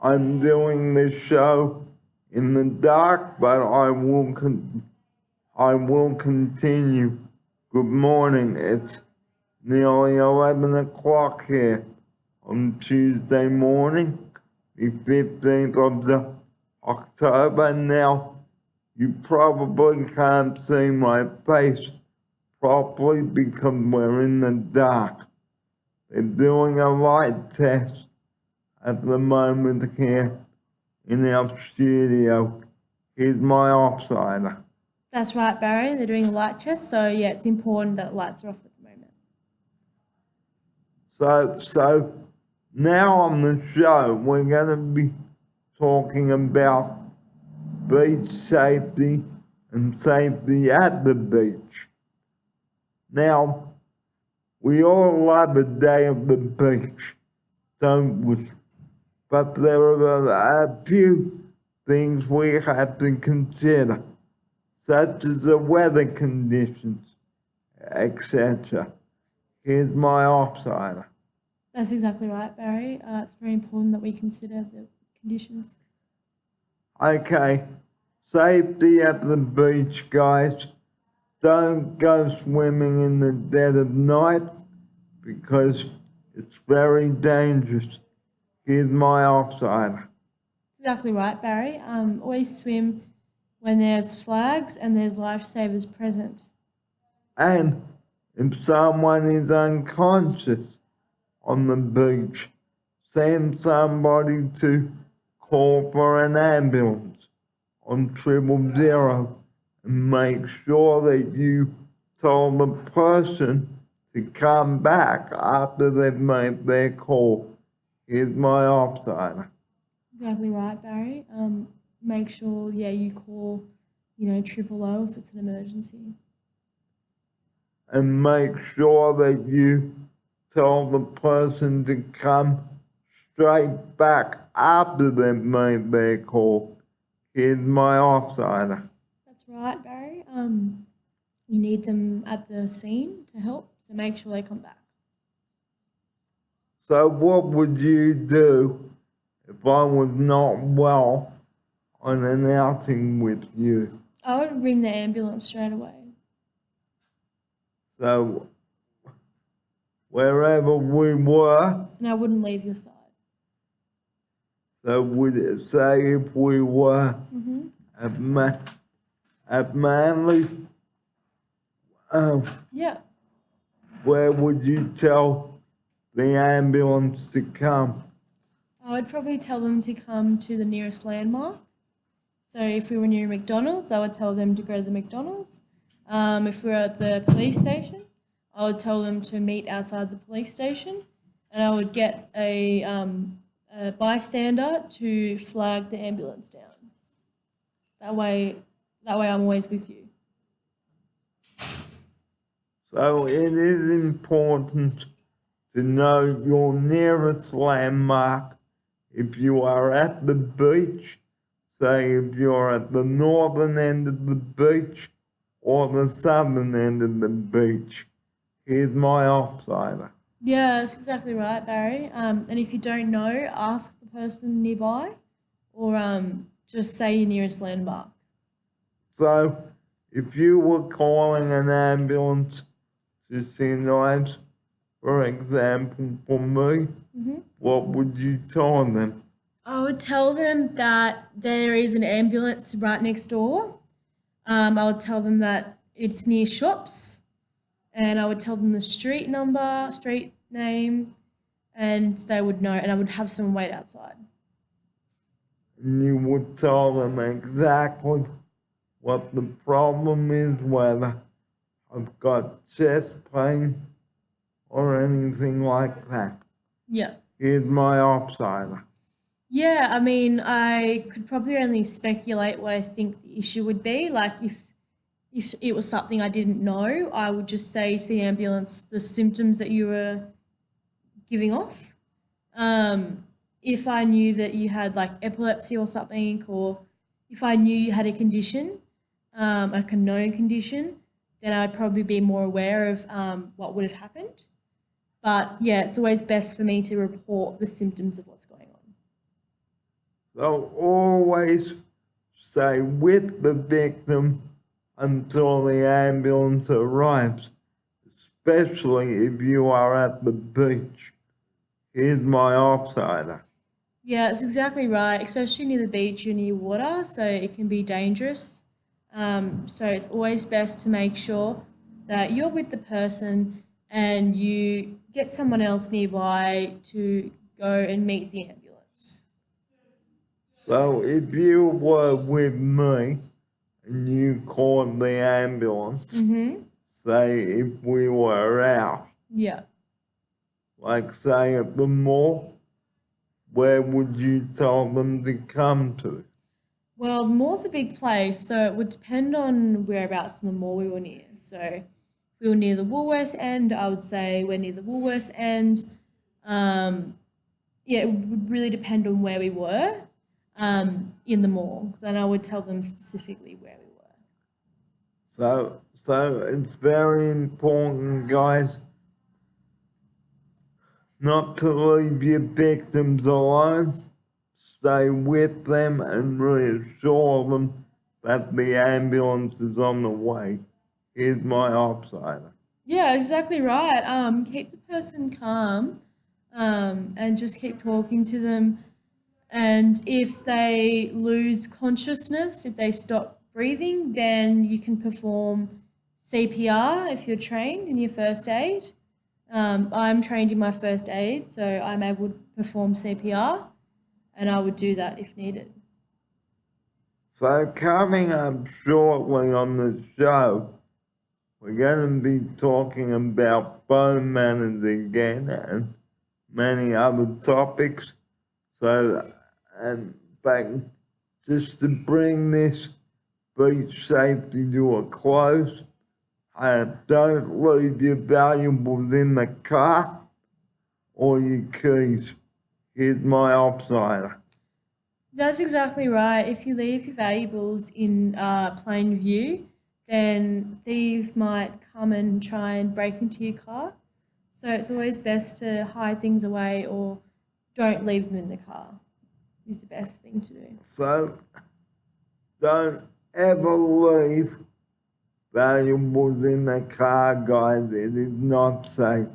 I'm doing the show in the dark, but I will continue. Good morning. It's nearly 11 o'clock here on Tuesday morning, the 15th of October. Now, you probably can't see my face properly because we're in the dark. They're doing a light test at the moment here in our studio. Here's my offsider. That's right, Barry. They're doing a light test, so yeah, it's important that lights are off at the moment. So now on the show, we're going to be talking about beach safety and safety at the beach. Now, we all love a day at the beach, don't we? But there are a few things we have to consider, such as the weather conditions, etc. Here's my offsider. That's exactly right, Barry. It's very important that we consider the conditions. Okay, safety at the beach, guys. Don't go swimming in the dead of night because it's very dangerous. Here's my offsider. Exactly right, Barry. Always swim when there's flags and there's lifesavers present. And if someone is unconscious on the beach, send somebody to call for an ambulance on 000 and make sure that you tell the person to come back after they've made their call. Here's my offsider. Exactly right, Barry. Make sure, you call, 000 if it's an emergency. And make sure that you tell the person to come straight back after they've made their call. Here's my offsider. That's right, Barry. You need them at the scene to help, so make sure they come back. So what would you do if I was not well on an outing with you? I would ring the ambulance straight away. So wherever we were, And I wouldn't leave your side. so would it say if we were at Manly, Yeah. where would you tell the ambulance to come? I would probably tell them to come to the nearest landmark. So if we were near McDonald's, I would tell them to go to the McDonald's. If we were at the police station, I would tell them to meet outside the police station, and I would get a bystander to flag the ambulance down. That way I'm always with you. So it is important to know your nearest landmark if you are at the beach, say if you're at the northern end of the beach or the southern end of the beach. Here's my offsider. Yeah, that's exactly right, Barry. And if you don't know, ask the person nearby, or just say your nearest landmark. So if you were calling an ambulance to St. Ives, for example, for me, what would you tell them? I would tell them that there is an ambulance right next door. I would tell them that it's near shops, and I would tell them the street number, street name, and they would know, and I would have someone wait outside. And you would tell them exactly what the problem is, whether I've got chest pain or anything like that. Yeah. Here's my offsider. Yeah, I mean, I could probably only speculate what I think the issue would be. Like, if it was something I didn't know, I would just say to the ambulance the symptoms that you were giving off. If I knew that you had like epilepsy or something, or if I knew you had a condition, like a known condition, then I'd probably be more aware of what would have happened. But yeah, it's always best for me to report the symptoms of what's going on. So always stay with the victim until the ambulance arrives, especially if you are at the beach. Here's my offsider. Yeah, it's exactly right, especially near the beach or near water, so it can be dangerous. So it's always best to make sure that you're with the person and you get someone else nearby to go and meet the ambulance. So if you were with me and you called the ambulance, say if we were out, Yeah. like say at the mall, where would you tell them to come to? Well, the mall's a big place, so it would depend on whereabouts in the mall we were near. So if we were near the Woolworths end, I would say we're near the Woolworths end. Yeah, it would really depend on where we were in the mall. Then I would tell them specifically where we were. So it's very important, guys, not to leave your victims alone. Stay with them and reassure them that the ambulance is on the way. Here's my offsider. Yeah, exactly right. Keep the person calm, and just keep talking to them. And if they lose consciousness, if they stop breathing, then you can perform CPR if you're trained in your first aid. I'm trained in my first aid, so I'm able to perform CPR, and I would do that if needed. So coming up shortly on the show, we're going to be talking about bone manners again and many other topics. So, and back just to bring this beach safety to a close, don't leave your valuables in the car or your keys. Here's my offsider. That's exactly right. If you leave your valuables in plain view, then thieves might come and try and break into your car. So it's always best to hide things away or don't leave them in the car is the best thing to do. So don't ever leave valuables in the car, guys. It is not safe.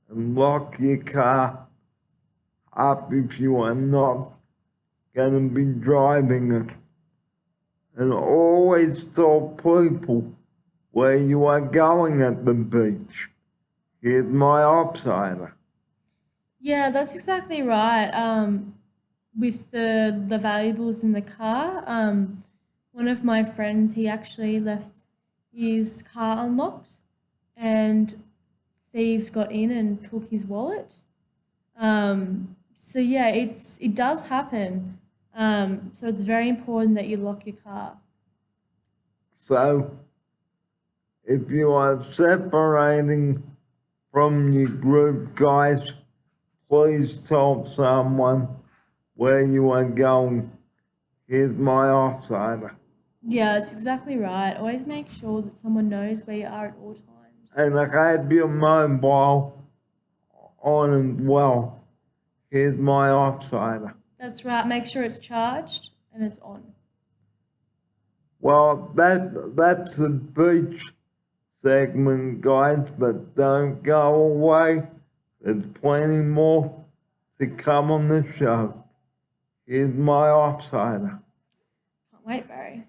And lock your car up if you are not going to be driving it. And always tell people where you are going at the beach. Here's my offsider. Yeah, that's exactly right. With the valuables in the car, one of my friends, he actually left his car unlocked and thieves got in and took his wallet. So yeah, it does happen. So it's very important that you lock your car. So if you are separating from your group, guys, please tell someone where you are going. Here's my offsider. Yeah, that's exactly right. Always make sure that someone knows where you are at all times. And have your mobile on as well. Here's my offsider. That's right. Make sure it's charged and it's on. Well, that's the beach segment, guys, but don't go away. There's plenty more to come on the show. Here's my offsider. Can't wait, Barry.